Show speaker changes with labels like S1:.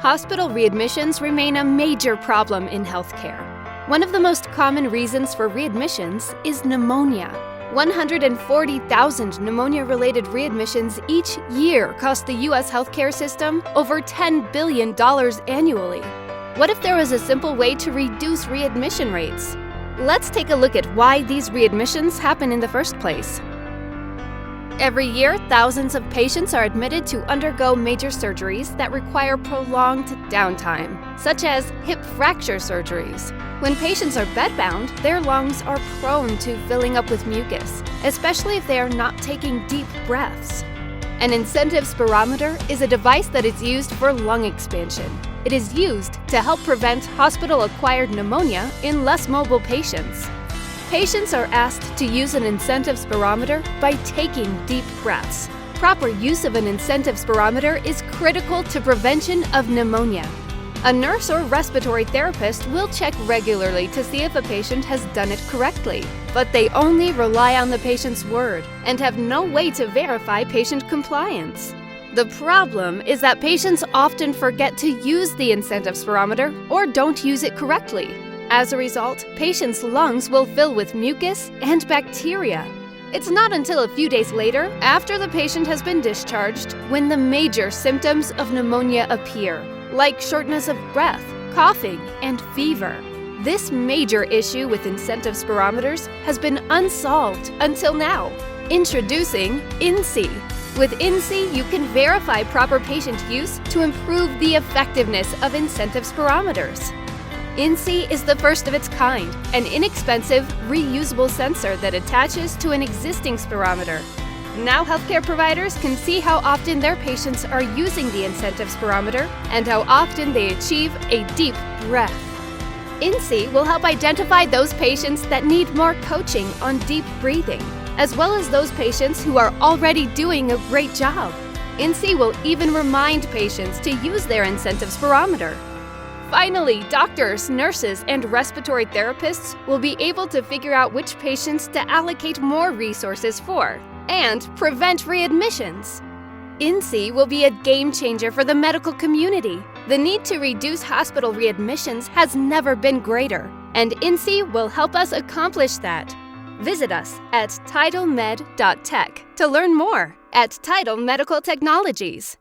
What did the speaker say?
S1: Hospital readmissions remain a major problem in healthcare. One of the most common reasons for readmissions is pneumonia. 140,000 pneumonia-related readmissions each year cost the U.S. healthcare system over $10 billion annually. What if there was a simple way to reduce readmission rates? Let's take a look at why these readmissions happen in the first place. Every year, thousands of patients are admitted to undergo major surgeries that require prolonged downtime, such as hip fracture surgeries. When patients are bedbound, their lungs are prone to filling up with mucus, especially if they are not taking deep breaths. An incentive spirometer is a device that is used for lung expansion. It is used to help prevent hospital-acquired pneumonia in less mobile patients. Patients are asked to use an incentive spirometer by taking deep breaths. Proper use of an incentive spirometer is critical to prevention of pneumonia. A nurse or respiratory therapist will check regularly to see if a patient has done it correctly, but they only rely on the patient's word and have no way to verify patient compliance. The problem is that patients often forget to use the incentive spirometer or don't use it correctly. As a result, patients' lungs will fill with mucus and bacteria. It's not until a few days later, after the patient has been discharged, when the major symptoms of pneumonia appear, like shortness of breath, coughing, and fever. This major issue with incentive spirometers has been unsolved until now. Introducing INSEE. With INSEE, you can verify proper patient use to improve the effectiveness of incentive spirometers. INSEE is the first of its kind, an inexpensive, reusable sensor that attaches to an existing spirometer. Now healthcare providers can see how often their patients are using the incentive spirometer and how often they achieve a deep breath. INSEE will help identify those patients that need more coaching on deep breathing, as well as those patients who are already doing a great job. INSEE will even remind patients to use their incentive spirometer. Finally, doctors, nurses, and respiratory therapists will be able to figure out which patients to allocate more resources for and prevent readmissions. INSEE will be a game changer for the medical community. The need to reduce hospital readmissions has never been greater, and INSEE will help us accomplish that. Visit us at tidalmed.tech to learn more at Tidal Medical Technologies.